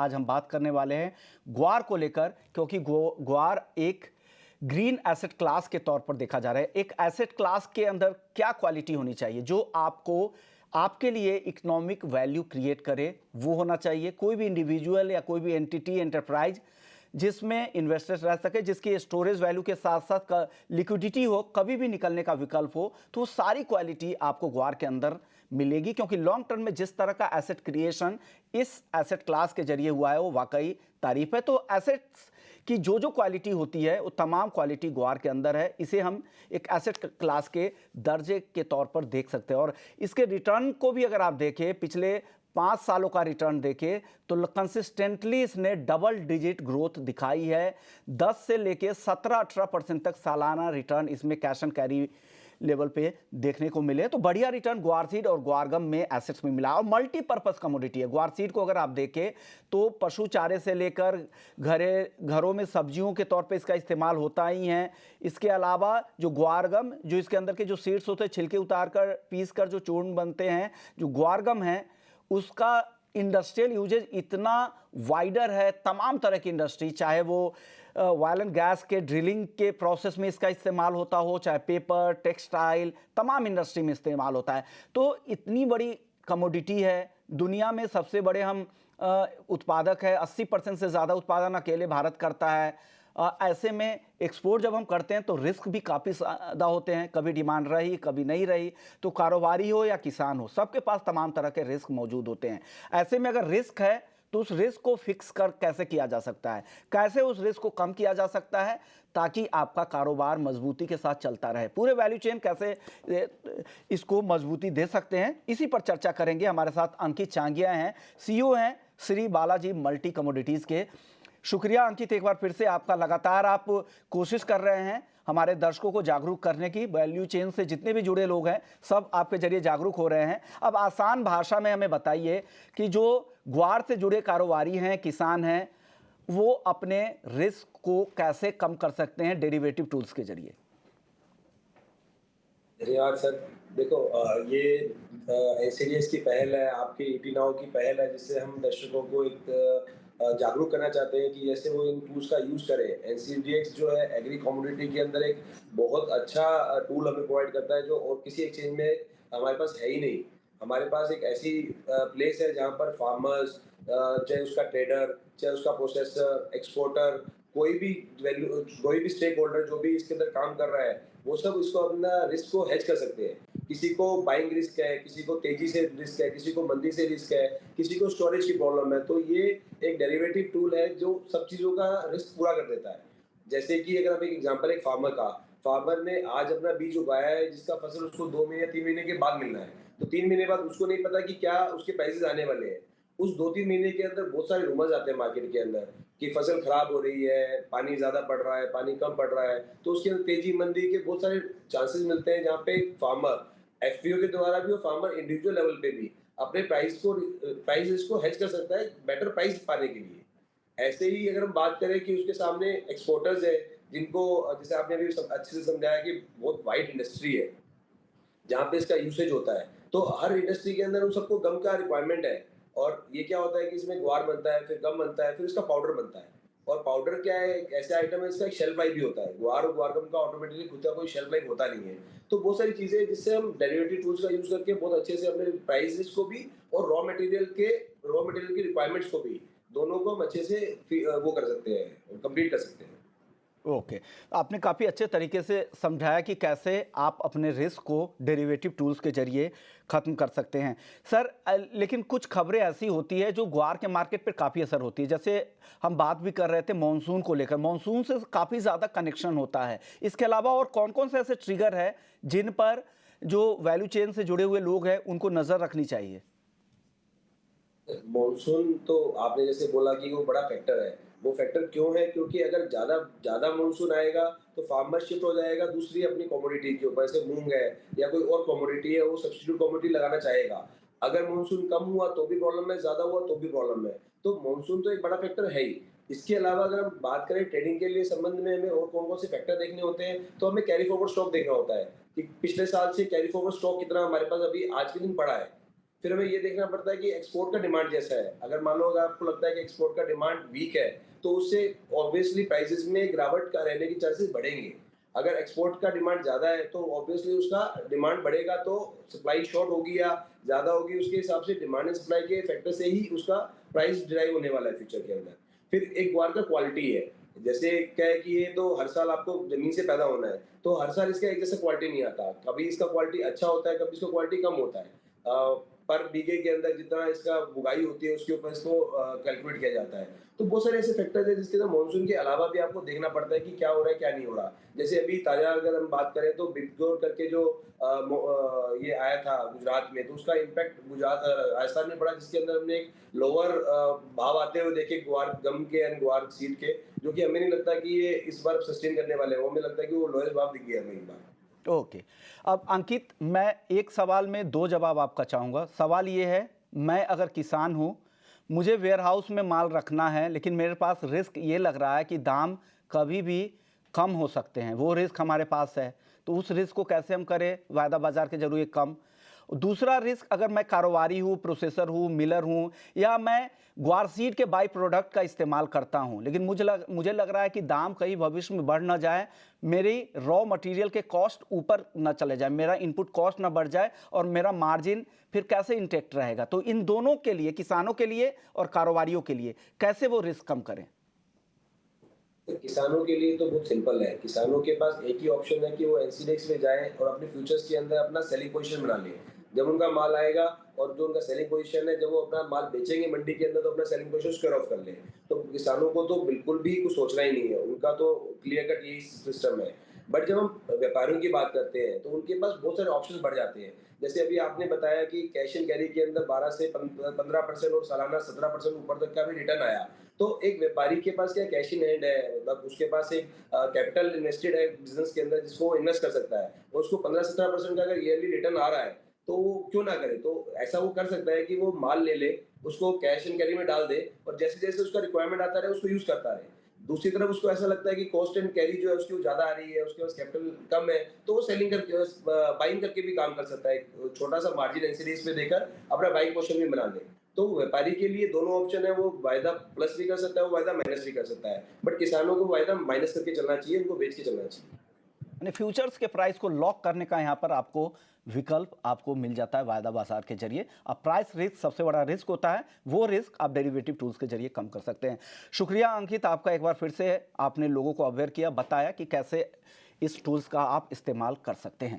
आज हम बात करने वाले हैं ग्वार को लेकर, क्योंकि ग्वार एक ग्रीन एसेट क्लास के तौर पर देखा जा रहा है। एक एसेट क्लास के अंदर क्या क्वालिटी होनी चाहिए जो आपको आपके लिए इकोनॉमिक वैल्यू क्रिएट करे, वो होना चाहिए। कोई भी इंडिविजुअल या कोई भी एंटिटी, एंटरप्राइज जिसमें इन्वेस्टर्स रह सके, जिसकी स्टोरेज वैल्यू के साथ साथ लिक्विडिटी हो, कभी भी निकलने का विकल्प हो, तो वो सारी क्वालिटी आपको ग्वार के अंदर मिलेगी। क्योंकि लॉन्ग टर्म में जिस तरह का एसेट क्रिएशन इस एसेट क्लास के जरिए हुआ है वो वाकई तारीफ है। तो एसेट्स की जो जो क्वालिटी होती है वो तमाम क्वालिटी ग्वार के अंदर है। इसे हम एक एसेट क्लास के दर्जे के तौर पर देख सकते हैं। और इसके रिटर्न को भी अगर आप देखें, पिछले 5 सालों का रिटर्न देखें तो कंसिस्टेंटली इसने डबल डिजिट ग्रोथ दिखाई है। 10 से लेके 17-18% तक सालाना रिटर्न इसमें कैश एंड कैरी लेवल पे देखने को मिले। तो बढ़िया रिटर्न ग्वार सीड और ग्वारगम में एसेट्स में मिला। और मल्टीपर्पस कमोडिटी है ग्वार सीड को अगर आप देखें तो पशु चारे से लेकर घरों में सब्जियों के तौर पे इसका इस्तेमाल होता ही है। इसके अलावा जो ग्वारगम, जो इसके अंदर के जो सीड्स होते हैं, छिलके उतार कर पीस कर जो चूर्ण बनते हैं, जो ग्वारगम है उसका इंडस्ट्रियल यूजेज इतना वाइडर है। तमाम तरह की इंडस्ट्री, चाहे वो ऑयल एंड गैस के ड्रिलिंग के प्रोसेस में इसका इस्तेमाल होता हो, चाहे पेपर, टेक्सटाइल, तमाम इंडस्ट्री में इस्तेमाल होता है। तो इतनी बड़ी कमोडिटी है, दुनिया में सबसे बड़े हम उत्पादक है। 80% से ज़्यादा उत्पादन अकेले भारत करता है। ऐसे में एक्सपोर्ट जब हम करते हैं तो रिस्क भी काफ़ी ज़्यादा होते हैं। कभी डिमांड रही, कभी नहीं रही। तो कारोबारी हो या किसान हो, सबके पास तमाम तरह के रिस्क मौजूद होते हैं। ऐसे में अगर रिस्क है तो उस रिस्क को फिक्स कर कैसे किया जा सकता है, कैसे उस रिस्क को कम किया जा सकता है ताकि आपका कारोबार मजबूती के साथ चलता रहे, पूरे वैल्यू चेन कैसे इसको मजबूती दे सकते हैं, इसी पर चर्चा करेंगे। हमारे साथ अंकित चांगिया हैं, सीईओ हैं श्री बालाजी मल्टी कमोडिटीज़ के। शुक्रिया अंकित, एक बार फिर से आपका। लगातार आप कोशिश कर रहे हैं हमारे दर्शकों को जागरूक करने की। वैल्यू चेन से जितने भी जुड़े लोग हैं सब आपके जरिए जागरूक हो रहे हैं। अब आसान भाषा में हमें बताइए कि जो ग्वार से जुड़े कारोबारी हैं, किसान हैं, वो अपने रिस्क को कैसे कम कर सकते हैं डेरिवेटिव टूल्स के जरिए। धन्यवाद सर। देखो, ये एनसीडीएक्स की पहल है, आपकी ईटी नाउ की पहल है, जिससे हम दर्शकों को एक जागरूक करना चाहते हैं कि जैसे वो इन टूल्स का यूज़ करें। एनसीडीएक्स जो है एग्री कमोडिटी के अंदर एक बहुत अच्छा टूल हमें प्रोवाइड करता है, जो और किसी एक्सचेंज में हमारे पास है ही नहीं। हमारे पास एक ऐसी प्लेस है जहाँ पर फार्मर्स, चाहे उसका ट्रेडर, चाहे उसका प्रोसेसर, एक्सपोर्टर, कोई भी स्टेक होल्डर जो भी इसके अंदर काम कर रहा है, वो सब इसको अपना रिस्क को हेज कर सकते हैं। किसी को बाइंग रिस्क है, किसी को तेजी से रिस्क है, किसी को मंदी से रिस्क है, किसी को स्टोरेज की प्रॉब्लम है। तो ये एक डेरिवेटिव टूल है जो सब चीज़ों का रिस्क पूरा कर देता है। जैसे कि अगर आप एक एग्जांपल, एक फार्मर ने आज अपना बीज उगाया है, जिसका फसल उसको 2 महीने या 3 महीने के बाद मिलना है। तो 3 महीने बाद उसको नहीं पता कि क्या उसके प्राइसेस आने वाले हैं। उस 2-3 महीने के अंदर बहुत सारे रूमर्स आते हैं मार्केट के अंदर कि फसल खराब हो रही है, पानी ज़्यादा पड़ रहा है, पानी कम पड़ रहा है। तो उसके अंदर तेजी मंदी के बहुत सारे चांसेस मिलते हैं, जहाँ पे फार्मर एफपीओ के द्वारा भी और फार्मर इंडिविजुअल लेवल पे भी अपने प्राइस को हेज कर सकता है बेटर प्राइस पाने के लिए। ऐसे ही अगर हम बात करें कि उसके सामने एक्सपोर्टर्स है, जिनको जैसे आपने अभी अच्छे से समझाया कि बहुत वाइड इंडस्ट्री है जहाँ पे इसका यूसेज होता है। तो हर इंडस्ट्री के अंदर उन सबको गम का रिक्वायरमेंट है। और ये क्या होता है कि इसमें ग्वार बनता है, फिर गम बनता है, फिर इसका पाउडर बनता है। और पाउडर क्या है, एक ऐसा आइटम है, इसका एक शेल्फ लाइफ भी होता है। ग्वार और ग्वार गम का ऑटोमेटिकली खुद का कोई शेल्फ लाइफ होता नहीं है। तो बहुत सारी चीजें जिससे हम डेरिवेटिव टूल्स का यूज करके बहुत अच्छे से अपने प्राइसेस को भी और रॉ मटेरियल की रिक्वायरमेंट्स को भी, दोनों को हम अच्छे से वो कर सकते हैं, कंप्लीट कर सकते हैं। ओके, आपने काफ़ी अच्छे तरीके से समझाया कि कैसे आप अपने रिस्क को डेरिवेटिव टूल्स के जरिए ख़त्म कर सकते हैं। सर, लेकिन कुछ खबरें ऐसी होती है जो ग्वार के मार्केट पर काफ़ी असर होती है। जैसे हम बात भी कर रहे थे मॉनसून को लेकर, मॉनसून से काफ़ी ज़्यादा कनेक्शन होता है। इसके अलावा और कौन कौन से ऐसे ट्रिगर है जिन पर जो वैल्यू चेन से जुड़े हुए लोग हैं उनको नज़र रखनी चाहिए? मॉनसून तो आपने जैसे बोला कि वो बड़ा फैक्टर है। वो फैक्टर क्यों है? क्योंकि अगर ज़्यादा ज़्यादा मॉनसून आएगा तो फार्मर शिफ्ट हो जाएगा दूसरी अपनी कमोडिटी के ऊपर, जैसे मूंग है या कोई और कमोडिटी है, वो सब्स्टिट्यूट कमोडिटी लगाना चाहेगा। अगर मॉनसून कम हुआ तो भी प्रॉब्लम है, ज़्यादा हुआ तो भी प्रॉब्लम है। तो मॉनसून तो एक बड़ा फैक्टर है ही। इसके अलावा अगर हम बात करें ट्रेडिंग के लिए संबंध में, हमें और कौन-कौन से फैक्टर देखने होते हैं, तो हमें कैरी फॉरवर्ड स्टॉक देखना होता है कि पिछले साल से कैरी फॉरवर्ड स्टॉक कितना हमारे पास अभी आज के दिन पड़ा है। फिर हमें ये देखना पड़ता है कि एक्सपोर्ट का डिमांड जैसा है। अगर मान लो अगर आपको लगता है कि एक्सपोर्ट का डिमांड वीक है, तो उससे ऑब्वियसली प्राइसेज़ में गिरावट का रहने के चांसेस बढ़ेंगे। अगर एक्सपोर्ट का डिमांड ज़्यादा है, तो ऑब्वियसली उसका डिमांड बढ़ेगा, तो सप्लाई शॉर्ट होगी या ज़्यादा होगी, उसके हिसाब से डिमांड एंड सप्लाई के फैक्टर से ही उसका प्राइस डिराइव होने वाला है फ्यूचर के अंदर। फिर एक ग्वार का क्वालिटी है। जैसे क्या है कि ये तो हर साल आपको ज़मीन से पैदा होना है, तो हर साल इसका एक जैसा क्वालिटी नहीं आता। कभी इसका क्वालिटी अच्छा होता है, कभी इसका क्वालिटी कम होता है। पर बीघे के अंदर जितना इसका बुगाई होती है, उसके ऊपर इसको कैलकुलेट किया जाता है। तो बहुत सारे ऐसे फैक्टर्स हैं जिसके अंदर मानसून के अलावा भी आपको देखना पड़ता है कि क्या हो रहा है, क्या नहीं हो रहा। जैसे अभी ताज़ा अगर हम बात करें तो बिजगोर करके जो ये आया था गुजरात में, तो उसका इम्पैक्ट राजस्थान में पड़ा, जिसके अंदर हमने एक लोअर भाव आते हुए देखे ग्वार गम के एंड ग्वार सीड के, जो कि हमें नहीं लगता कि ये इस बार सस्टेन करने वाले हैं। वो हमें लगता है कि वो लोएस्ट भाव दिख गया हमें इस बार। ओके। अब अंकित, मैं एक सवाल में दो जवाब आपका चाहूँगा। सवाल ये है, मैं अगर किसान हूँ, मुझे वेयरहाउस में माल रखना है, लेकिन मेरे पास रिस्क ये लग रहा है कि दाम कभी भी कम हो सकते हैं, वो रिस्क हमारे पास है। तो उस रिस्क को कैसे हम करें वायदा बाजार के जरिए कम? दूसरा रिस्क, अगर मैं कारोबारी हूँ, प्रोसेसर हूँ, मिलर हूँ, या मैं ग्वार सीड के बाई प्रोडक्ट का इस्तेमाल करता हूँ, लेकिन मुझे लग रहा है कि दाम कहीं भविष्य में बढ़ ना जाए, मेरी रॉ मटेरियल के कॉस्ट ऊपर ना चले जाए, मेरा इनपुट कॉस्ट ना बढ़ जाए और मेरा मार्जिन फिर कैसे इंटैक्ट रहेगा? तो इन दोनों के लिए, किसानों के लिए और कारोबारियों के लिए, कैसे वो रिस्क कम करें? तो किसानों के लिए तो बहुत सिंपल है। किसानों के पास एक ही ऑप्शन है कि वो एनसीडीएक्स में जाएँ और अपने फ्यूचर्स के अंदर अपना सेलिंग पोजीशन बना लें। जब उनका माल आएगा और जो उनका सेलिंग पोजीशन है, जब वो अपना माल बेचेंगे मंडी के अंदर, तो अपना सेलिंग पोजीशन स्क्वायर ऑफ कर लें। तो किसानों को तो बिल्कुल भी कुछ सोचना ही नहीं है, उनका तो क्लियर कट यही सिस्टम है। बट जब हम व्यापारियों की बात करते हैं, तो उनके पास बहुत सारे ऑप्शंस बढ़ जाते हैं। जैसे अभी आपने बताया कि कैश एंड कैरी के अंदर 12 से 15% और सालाना 17% ऊपर तक का भी रिटर्न आया। तो एक व्यापारी के पास क्या कैश इन हैंड है, मतलब उसके पास एक कैपिटल इन्वेस्टेड है बिजनेस के अंदर, जिसको वो इन्वेस्ट कर सकता है, और उसको 15-17% का अगर ईयरली रिटर्न आ रहा है, तो वो क्यों ना करे। तो ऐसा वो कर सकता है कि वो माल ले ले, उसको कैश एंड कैरी में डाल दे, और जैसे जैसे उसका रिक्वायरमेंट आता रहे उसको यूज करता रहे। दूसरी तरफ उसको ऐसा लगता है कि कॉस्ट एंड कैरी जो है उसकी वो ज्यादा आ रही है, उसके पास कैपिटल कम है, तो वो सेलिंग करके बाइंग करके भी काम कर सकता है। एक छोटा सा मार्जिन एनसीडीज पे देकर अपना बाइंग पोर्शन भी बना ले। तो व्यापारी के लिए दोनों ऑप्शन है, वो वायदा प्लस भी कर सकता है, वो वायदा माइनस भी कर सकता है। बट किसानों को वायदा माइनस करके चलना चाहिए, उनको बेच के चलना चाहिए। यानी फ्यूचर्स के प्राइस को लॉक करने का यहाँ पर आपको विकल्प आपको मिल जाता है वायदा बाजार के जरिए। अब प्राइस रिस्क सबसे बड़ा रिस्क होता है, वो रिस्क आप डेरिवेटिव टूल्स के जरिए कम कर सकते हैं। शुक्रिया अंकित, आपका एक बार फिर से आपने लोगों को अवेयर किया, बताया कि कैसे इस टूल्स का आप इस्तेमाल कर सकते हैं।